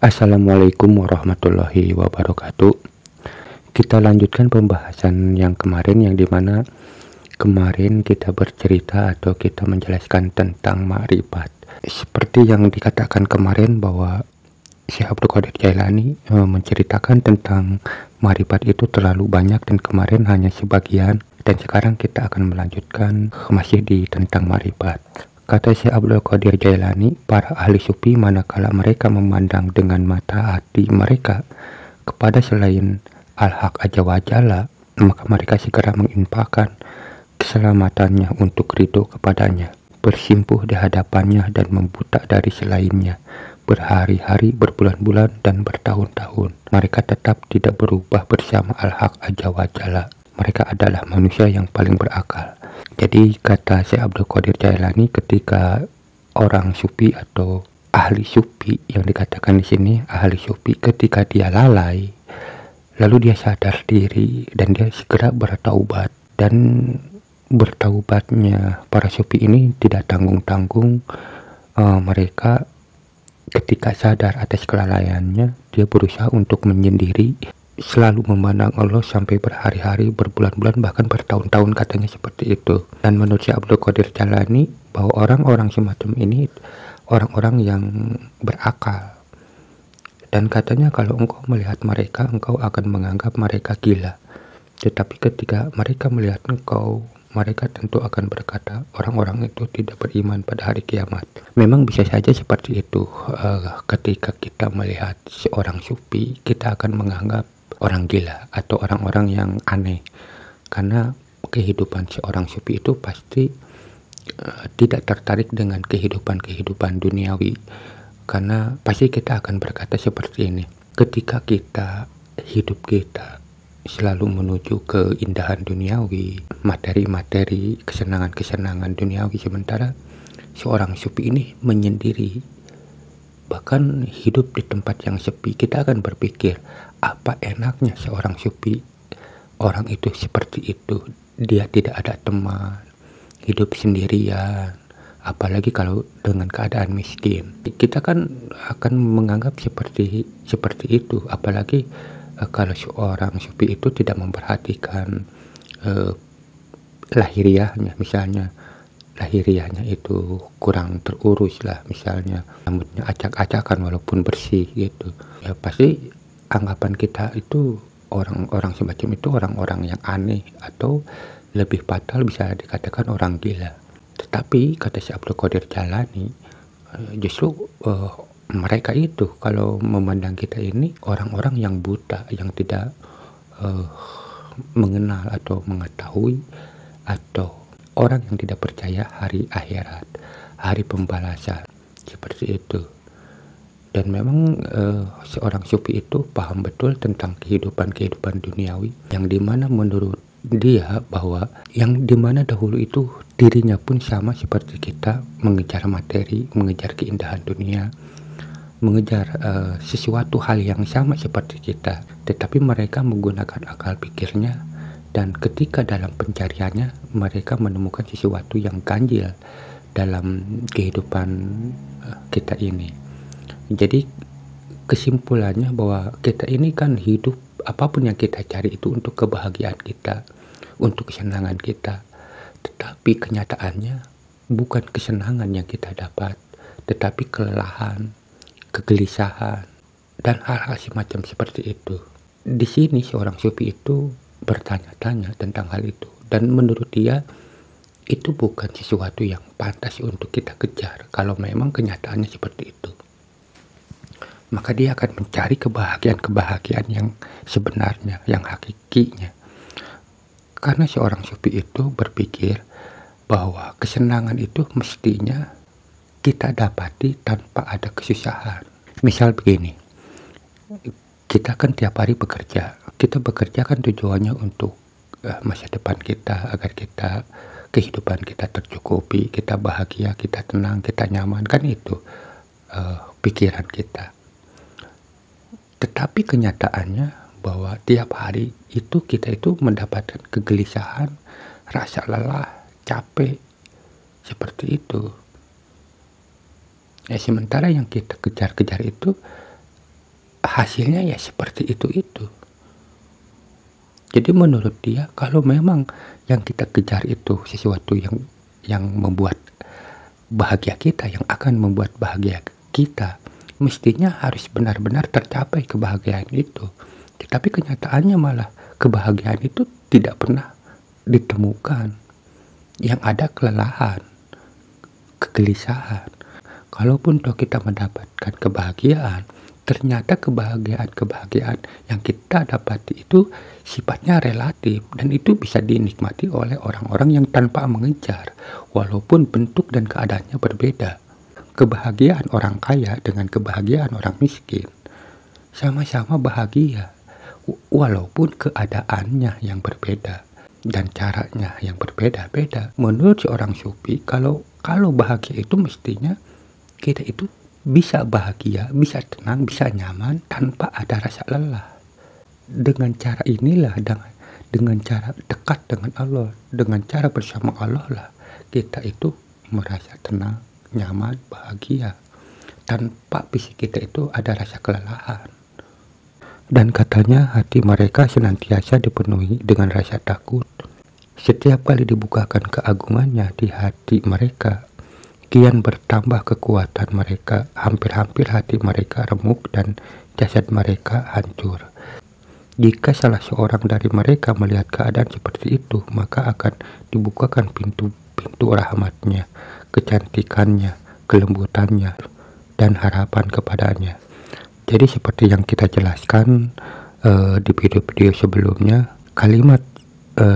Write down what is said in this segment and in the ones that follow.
Assalamualaikum warahmatullahi wabarakatuh. Kita lanjutkan pembahasan yang kemarin, yang dimana kemarin kita bercerita atau kita menjelaskan tentang makrifat. Seperti yang dikatakan kemarin bahwa Syekh Abdul Qadir Jailani menceritakan tentang makrifat itu terlalu banyak, dan kemarin hanya sebagian, dan sekarang kita akan melanjutkan masih di tentang makrifat. Kata Syekh Abdul Qadir Jailani, para ahli sufi manakala mereka memandang dengan mata hati mereka kepada selain Al-Haq Azza wa Jalla, maka mereka segera menginfakkan keselamatannya untuk ridho kepadanya, bersimpuh di hadapannya dan membuta dari selainnya, berhari-hari, berbulan-bulan, dan bertahun-tahun. Mereka tetap tidak berubah bersama Al-Haq Azza wa Jalla. Mereka adalah manusia yang paling berakal. Jadi kata Syekh Abdul Qadir Jailani, ketika orang sufi atau ahli sufi, yang dikatakan di sini ahli sufi, ketika dia lalai, lalu dia sadar diri dan dia segera bertaubat, dan bertaubatnya para sufi ini tidak tanggung-tanggung. Mereka ketika sadar atas kelalaiannya, dia berusaha untuk menyendiri, selalu memandang Allah sampai berhari-hari, berbulan-bulan, bahkan bertahun-tahun, katanya seperti itu. Dan menurut Syekh Abdul Qadir Jailani, bahwa orang-orang semacam ini orang-orang yang berakal, dan katanya kalau engkau melihat mereka, engkau akan menganggap mereka gila, tetapi ketika mereka melihat engkau, mereka tentu akan berkata orang-orang itu tidak beriman pada hari kiamat. Memang bisa saja seperti itu. Ketika kita melihat seorang sufi, kita akan menganggap orang gila atau orang-orang yang aneh, karena kehidupan seorang sufi itu pasti tidak tertarik dengan kehidupan duniawi. Karena pasti kita akan berkata seperti ini, ketika hidup kita selalu menuju keindahan duniawi, materi-materi, kesenangan-kesenangan duniawi, sementara seorang sufi ini menyendiri, bahkan hidup di tempat yang sepi, kita akan berpikir, apa enaknya seorang sufi. Orang itu seperti itu, dia tidak ada teman, hidup sendirian, apalagi kalau dengan keadaan miskin. Kita kan akan menganggap seperti itu, apalagi kalau seorang sufi itu tidak memperhatikan lahiriahnya, misalnya lahiriahnya itu kurang terurus lah, misalnya rambutnya acak-acakan walaupun bersih gitu, ya pasti anggapan kita itu orang-orang semacam itu orang-orang yang aneh, atau lebih fatal bisa dikatakan orang gila. Tetapi kata Syekh Abdul Qadir Jailani, justru mereka itu kalau memandang kita ini orang-orang yang buta, yang tidak mengenal atau mengetahui, atau orang yang tidak percaya hari akhirat, hari pembalasan, seperti itu. Dan memang seorang sufi itu paham betul tentang kehidupan duniawi, yang dimana menurut dia bahwa yang dimana dahulu itu dirinya pun sama seperti kita, mengejar materi, mengejar keindahan dunia, mengejar sesuatu hal yang sama seperti kita, tetapi mereka menggunakan akal pikirnya, dan ketika dalam pencariannya mereka menemukan sesuatu yang ganjil dalam kehidupan kita ini. Jadi kesimpulannya bahwa kita ini kan hidup, apapun yang kita cari itu untuk kebahagiaan kita, untuk kesenangan kita, tetapi kenyataannya bukan kesenangan yang kita dapat, tetapi kelelahan, kegelisahan, dan hal-hal semacam seperti itu. Di sini seorang sufi itu bertanya-tanya tentang hal itu, dan menurut dia itu bukan sesuatu yang pantas untuk kita kejar. Kalau memang kenyataannya seperti itu, maka dia akan mencari kebahagiaan yang sebenarnya, yang hakikinya. Karena seorang sufi itu berpikir bahwa kesenangan itu mestinya kita dapati tanpa ada kesusahan. Misal begini, kita kan tiap hari bekerja. Kita bekerja kan tujuannya untuk masa depan kita, agar kehidupan kita tercukupi, kita bahagia, kita tenang, kita nyaman, kan itu pikiran kita. Tetapi kenyataannya bahwa tiap hari itu kita itu mendapatkan kegelisahan, rasa lelah, capek, seperti itu. Ya, sementara yang kita kejar-kejar itu hasilnya ya seperti itu. Jadi menurut dia kalau memang yang kita kejar itu sesuatu yang membuat bahagia kita, yang akan membuat bahagia kita, mestinya harus benar-benar tercapai kebahagiaan itu. Tetapi kenyataannya malah kebahagiaan itu tidak pernah ditemukan. Yang ada kelelahan, kegelisahan. Kalaupun toh kita mendapatkan kebahagiaan, ternyata kebahagiaan yang kita dapati itu sifatnya relatif, dan itu bisa dinikmati oleh orang-orang yang tanpa mengejar, walaupun bentuk dan keadaannya berbeda. Kebahagiaan orang kaya dengan kebahagiaan orang miskin sama-sama bahagia, walaupun keadaannya yang berbeda dan caranya yang berbeda-beda. Menurut seorang sufi, kalau bahagia itu mestinya kita itu bisa bahagia, bisa tenang, bisa nyaman tanpa ada rasa lelah. Dengan cara inilah, dengan cara dekat dengan Allah, dengan cara bersama Allah lah, kita itu merasa tenang, nyaman, bahagia, tanpa fisik kita itu ada rasa kelelahan. Dan katanya hati mereka senantiasa dipenuhi dengan rasa takut. Setiap kali dibukakan keagungannya di hati mereka, kian bertambah kekuatan mereka. Hampir-hampir hati mereka remuk dan jasad mereka hancur. Jika salah seorang dari mereka melihat keadaan seperti itu, maka akan dibukakan pintu-pintu rahmatnya, kecantikannya, kelembutannya, dan harapan kepadanya. Jadi seperti yang kita jelaskan di video-video sebelumnya, kalimat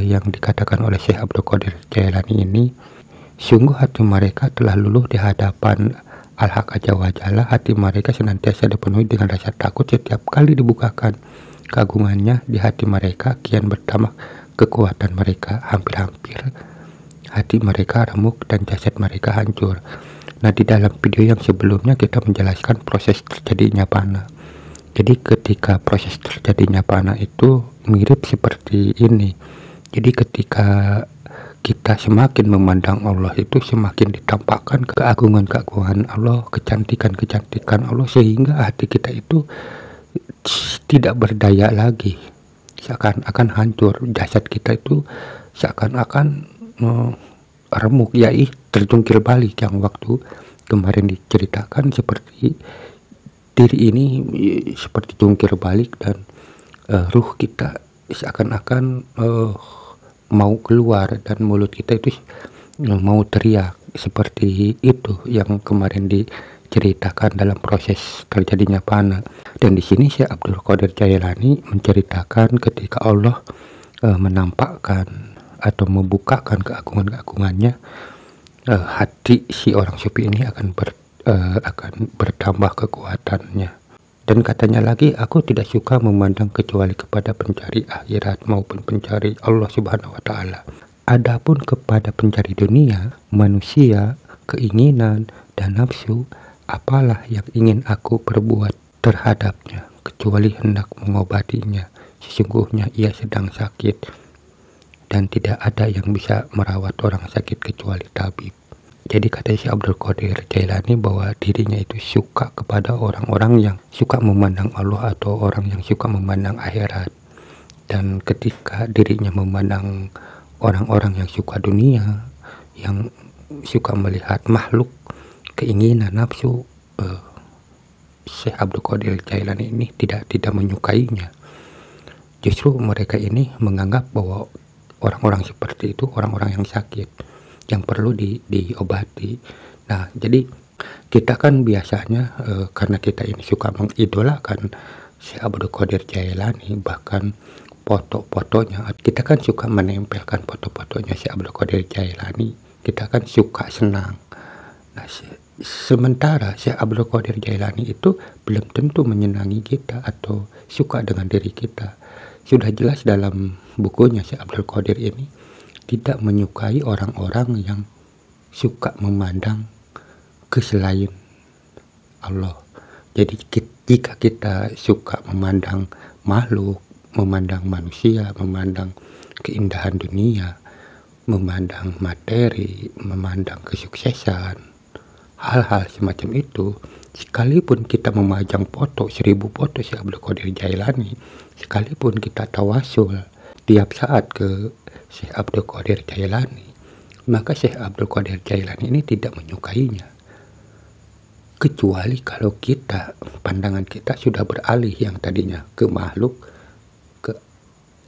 yang dikatakan oleh Syekh Abdul Qadir Jailani ini, sungguh hati mereka telah luluh di hadapan Al-Haq Azza wa Jalla. Hati mereka senantiasa dipenuhi dengan rasa takut. Setiap kali dibukakan keagungannya di hati mereka, kian bertambah kekuatan mereka. Hampir-hampir hati mereka remuk dan jasad mereka hancur. Nah, di dalam video yang sebelumnya kita menjelaskan proses terjadinya fana. Jadi ketika proses terjadinya fana itu mirip seperti ini. Jadi ketika kita semakin memandang Allah itu semakin ditampakkan keagungan-keagungan Allah, kecantikan-kecantikan Allah, sehingga hati kita itu tidak berdaya lagi, seakan-akan hancur. Jasad kita itu seakan-akan remuk, terjungkir balik, yang waktu kemarin diceritakan seperti diri ini seperti jungkir balik, dan ruh kita seakan-akan mau keluar, dan mulut kita itu mau teriak. Seperti itu yang kemarin diceritakan dalam proses terjadinya fana. Dan di sini Syekh Abdul Qadir Jailani menceritakan ketika Allah menampakkan atau membukakan keagungan-keagungannya, hati si orang sufi ini akan bertambah kekuatannya. Dan katanya lagi, aku tidak suka memandang kecuali kepada pencari akhirat maupun pencari Allah Subhanahu wa Ta'ala. Adapun kepada pencari dunia, manusia, keinginan, dan nafsu, apalah yang ingin aku perbuat terhadapnya, kecuali hendak mengobatinya. Sesungguhnya ia sedang sakit, dan tidak ada yang bisa merawat orang sakit kecuali tabib. Jadi kata Syekh Abdul Qadir Jailani bahwa dirinya itu suka kepada orang-orang yang suka memandang Allah atau orang yang suka memandang akhirat. Dan ketika dirinya memandang orang-orang yang suka dunia, yang suka melihat makhluk, keinginan, nafsu, Syekh Abdul Qadir Jailani ini tidak menyukainya. Justru mereka ini menganggap bahwa orang-orang seperti itu orang-orang yang sakit, yang perlu diobati. Nah, jadi kita kan biasanya karena kita ini suka mengidolakan Syekh Abdul Qadir Jailani, bahkan foto-fotonya, kita kan suka menempelkan foto-fotonya Syekh Abdul Qadir Jailani, kita kan suka senang. Nah, sementara Syekh Abdul Qadir Jailani itu belum tentu menyenangi kita atau suka dengan diri kita. Sudah jelas dalam bukunya Syekh Abdul Qadir ini tidak menyukai orang-orang yang suka memandang ke selain Allah. Jadi jika kita suka memandang makhluk, memandang manusia, memandang keindahan dunia, memandang materi, memandang kesuksesan, hal-hal semacam itu, Sekalipun kita memajang foto 1000 foto Syekh Abdul Qadir Jailani, sekalipun kita tawasul tiap saat ke Syekh Abdul Qadir Jailani, maka Syekh Abdul Qadir Jailani ini tidak menyukainya. Kecuali kalau kita, pandangan kita sudah beralih yang tadinya ke makhluk, ke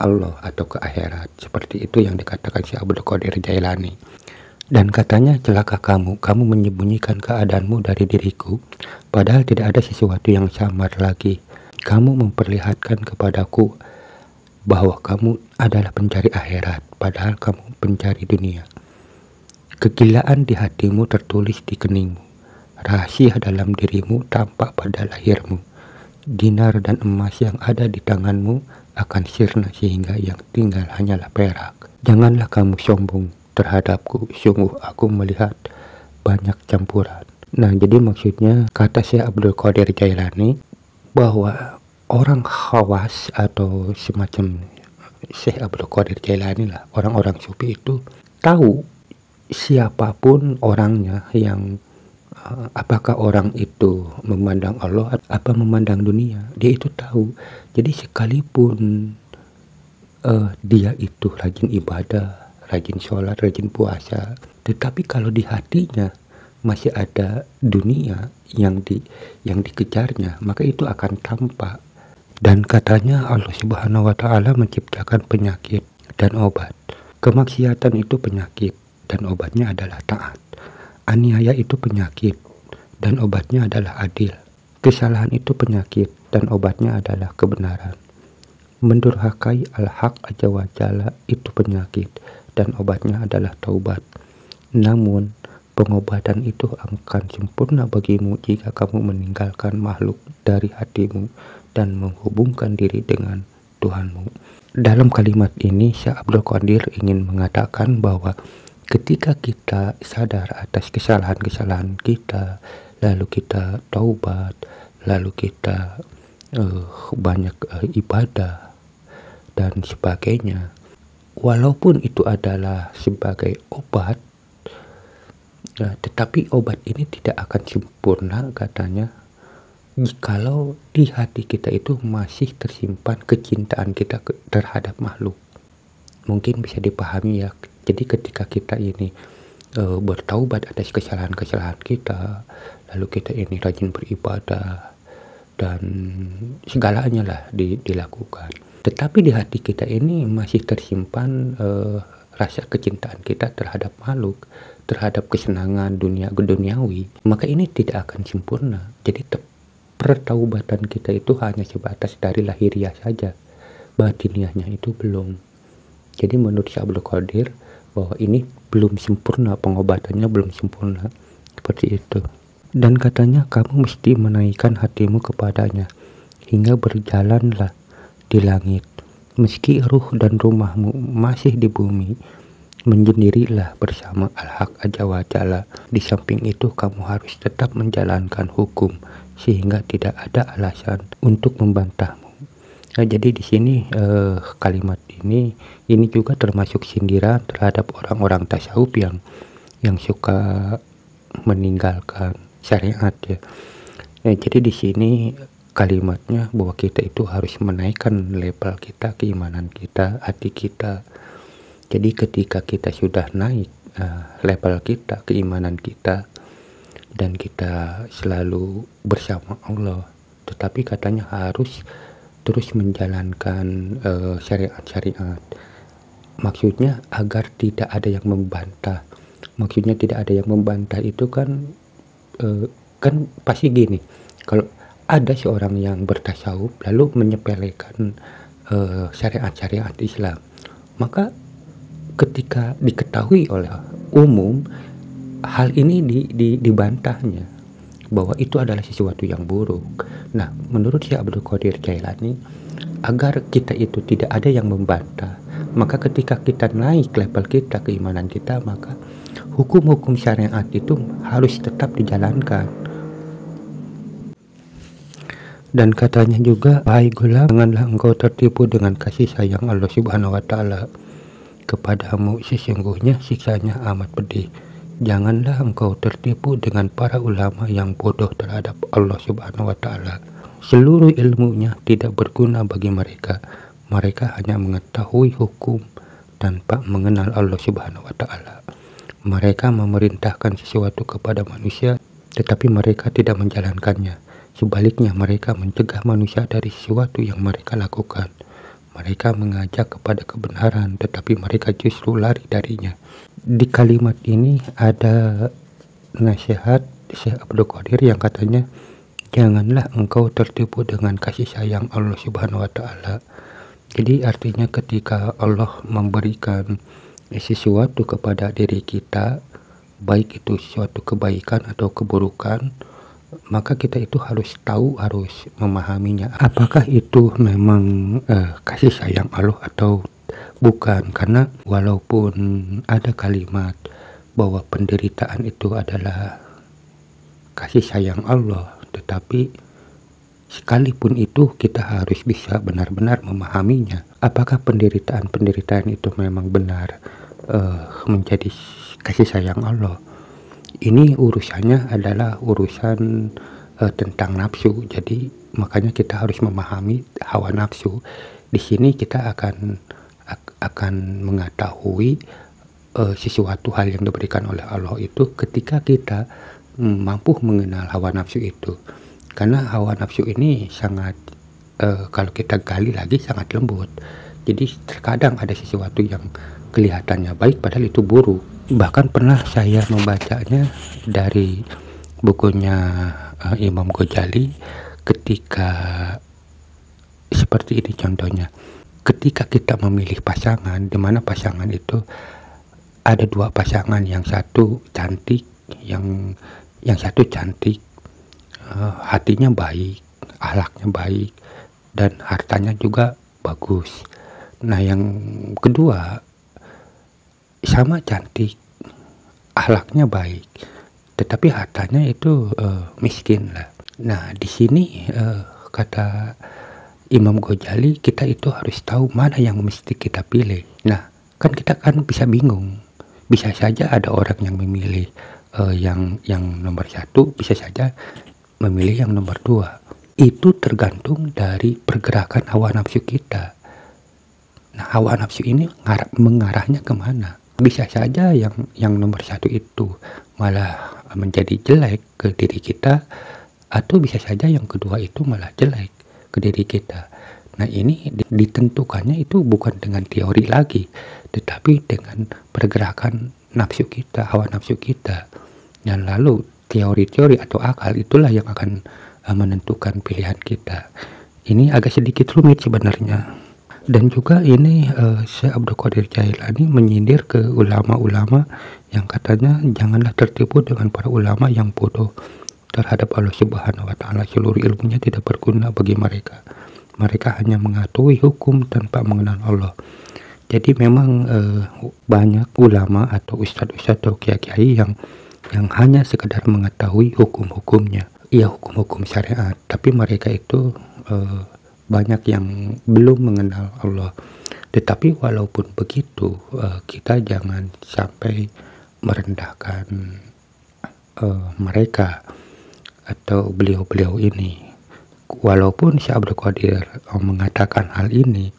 Allah atau ke akhirat. Seperti itu yang dikatakan Syekh Abdul Qadir Jailani. Dan katanya, celaka kamu menyembunyikan keadaanmu dari diriku, padahal tidak ada sesuatu yang samar lagi. Kamu memperlihatkan kepadaku bahwa kamu adalah pencari akhirat, padahal kamu pencari dunia. Kegilaan di hatimu tertulis di keningmu, rahasia dalam dirimu tampak pada lahirmu. Dinar dan emas yang ada di tanganmu akan sirna sehingga yang tinggal hanyalah perak. Janganlah kamu sombong terhadapku, sungguh aku melihat banyak campuran. Nah, jadi maksudnya kata Syekh Abdul Qadir Jailani bahwa orang khawas atau semacam Syekh Abdul Qadir Jailani lah, orang-orang sufi itu tahu siapapun orangnya, yang apakah orang itu memandang Allah apa memandang dunia, dia itu tahu. Jadi sekalipun dia itu rajin ibadah, rajin sholat, rajin puasa, tetapi kalau di hatinya masih ada dunia yang dikejarnya, maka itu akan tampak. Dan katanya Allah Subhanahu wa Ta'ala menciptakan penyakit dan obat. Kemaksiatan itu penyakit dan obatnya adalah taat. Aniaya itu penyakit dan obatnya adalah adil. Kesalahan itu penyakit dan obatnya adalah kebenaran. Mendurhakai al-haq azza wa jalla itu penyakit dan obatnya adalah taubat. Namun pengobatan itu akan sempurna bagimu jika kamu meninggalkan makhluk dari hatimu dan menghubungkan diri dengan Tuhanmu. Dalam kalimat ini Syekh Abdul Qadir ingin mengatakan bahwa ketika kita sadar atas kesalahan-kesalahan kita, lalu kita taubat, lalu kita banyak ibadah dan sebagainya, walaupun itu adalah sebagai obat, tetapi obat ini tidak akan sempurna katanya jikalau di hati kita itu masih tersimpan kecintaan kita terhadap makhluk. Mungkin bisa dipahami ya. Jadi ketika kita ini bertaubat atas kesalahan-kesalahan kita, lalu kita ini rajin beribadah dan segalanya lah dilakukan, tetapi di hati kita ini masih tersimpan rasa kecintaan kita terhadap makhluk, terhadap kesenangan duniawi, maka ini tidak akan sempurna. Jadi pertaubatan kita itu hanya sebatas dari lahiriah saja, batiniahnya itu belum. Jadi menurut Syekh Abdul Qadir bahwa ini belum sempurna, pengobatannya belum sempurna, seperti itu. Dan katanya kamu mesti menaikkan hatimu kepadanya hingga berjalanlah di langit, meski ruh dan rumahmu masih di bumi, menyendirilah bersama Al-Haq Azza wa Jalla. Di samping itu kamu harus tetap menjalankan hukum sehingga tidak ada alasan untuk membantahmu. Nah, jadi di sini kalimat ini juga termasuk sindiran terhadap orang-orang tasawuf yang suka meninggalkan syariat ya. Nah, jadi di sini kalimatnya bahwa kita itu harus menaikkan level kita, keimanan kita, hati kita. Jadi ketika kita sudah naik level kita, keimanan kita, dan kita selalu bersama Allah, tetapi katanya harus terus menjalankan syariat-syariat. Maksudnya agar tidak ada yang membantah. Maksudnya tidak ada yang membantah itu kan pasti gini, kalau ada seorang yang bertasawuf lalu menyepelekan syariat-syariat Islam, maka ketika diketahui oleh umum hal ini dibantahnya bahwa itu adalah sesuatu yang buruk. Nah, menurut Syekh Abdul Qadir Jailani, agar kita itu tidak ada yang membantah, maka ketika kita naik level kita, keimanan kita, maka hukum-hukum syariat itu harus tetap dijalankan. Dan katanya juga, wahai gulam, janganlah engkau tertipu dengan kasih sayang Allah Subhanahu wa Ta'ala kepadamu, sesungguhnya siksanya amat pedih Janganlah engkau tertipu dengan para ulama yang bodoh terhadap Allah Subhanahu wa Ta'ala. Seluruh ilmunya tidak berguna bagi mereka. Mereka hanya mengetahui hukum tanpa mengenal Allah Subhanahu wa Ta'ala. Mereka memerintahkan sesuatu kepada manusia, tetapi mereka tidak menjalankannya. Sebaliknya, mereka mencegah manusia dari sesuatu yang mereka lakukan. Mereka mengajak kepada kebenaran, tetapi mereka justru lari darinya. Di kalimat ini ada nasihat Syekh Abdul Qadir yang katanya, janganlah engkau tertipu dengan kasih sayang Allah Subhanahu wa Ta'ala. Jadi artinya ketika Allah memberikan sesuatu kepada diri kita, baik itu sesuatu kebaikan atau keburukan, maka kita itu harus tahu, harus memahaminya. Apakah itu memang kasih sayang Allah atau bukan? Karena walaupun ada kalimat bahwa penderitaan itu adalah kasih sayang Allah, tetapi sekalipun itu kita harus bisa benar-benar memahaminya. Apakah penderitaan itu memang benar menjadi kasih sayang Allah? Ini urusannya adalah urusan tentang nafsu. Jadi makanya kita harus memahami hawa nafsu. Di sini kita akan mengetahui sesuatu hal yang diberikan oleh Allah itu ketika kita mampu mengenal hawa nafsu itu. Karena hawa nafsu ini sangat kalau kita gali lagi sangat lembut. Jadi terkadang ada sesuatu yang kelihatannya baik padahal itu buruk. Bahkan pernah saya membacanya dari bukunya Imam Ghazali ketika seperti ini contohnya. Ketika kita memilih pasangan, di mana pasangan itu ada dua pasangan, yang satu cantik, yang satu cantik, hatinya baik, akhlaknya baik, dan hartanya juga bagus. Nah, yang kedua sama cantik, akhlaknya baik, tetapi hartanya itu miskin lah. Nah, di sini kata Imam Ghazali, kita itu harus tahu mana yang mesti kita pilih. Nah, kan kita bisa bingung. Bisa saja ada orang yang memilih yang nomor satu, bisa saja memilih yang nomor dua. Itu tergantung dari pergerakan hawa nafsu kita. Nah, hawa nafsu ini mengarahnya kemana? Bisa saja yang nomor satu itu malah menjadi jelek ke diri kita, atau bisa saja yang kedua itu malah jelek ke diri kita. Nah, ini ditentukannya itu bukan dengan teori lagi, tetapi dengan pergerakan nafsu kita, hawa nafsu kita. Dan lalu teori-teori atau akal itulah yang akan menentukan pilihan kita. Ini agak sedikit rumit sebenarnya. Dan juga ini Syekh Abdul Qadir Jailani menyindir ke ulama-ulama yang katanya janganlah tertipu dengan para ulama yang bodoh terhadap Allah Subhanahu wa Ta'ala. Seluruh ilmunya tidak berguna bagi mereka. Mereka hanya mengetahui hukum tanpa mengenal Allah. Jadi memang banyak ulama atau ustadz-ustadz atau kiai-kiai yang hanya sekedar mengetahui hukum-hukumnya, ya hukum-hukum syariat, tapi mereka itu banyak yang belum mengenal Allah. Tetapi walaupun begitu, kita jangan sampai merendahkan mereka atau beliau-beliau ini. Walaupun Syekh Abdul Qadir mengatakan hal ini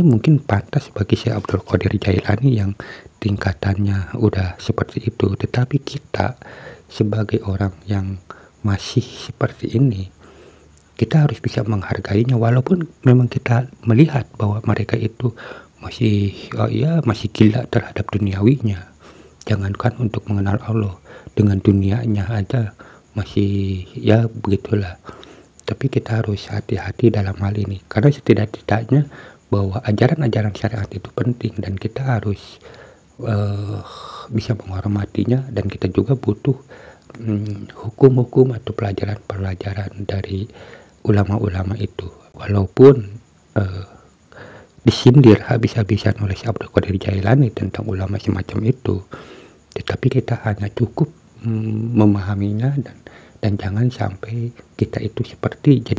mungkin pantas bagi Syekh Abdul Qadir Jailani yang tingkatannya udah seperti itu. Tetapi kita sebagai orang yang masih seperti ini, kita harus bisa menghargainya, walaupun memang kita melihat bahwa mereka itu masih gila terhadap duniawinya. Jangankan untuk mengenal Allah, dengan dunianya aja masih ya begitulah. Tapi kita harus hati-hati dalam hal ini, karena setidak-tidaknya bahwa ajaran-ajaran syariat itu penting dan kita harus bisa menghormatinya, dan kita juga butuh hukum-hukum atau pelajaran-pelajaran dari ulama-ulama itu. Walaupun disindir habis-habisan oleh Syekh Abdul Qadir Jailani tentang ulama semacam itu, tetapi kita hanya cukup memahaminya dan jangan sampai kita itu seperti jadi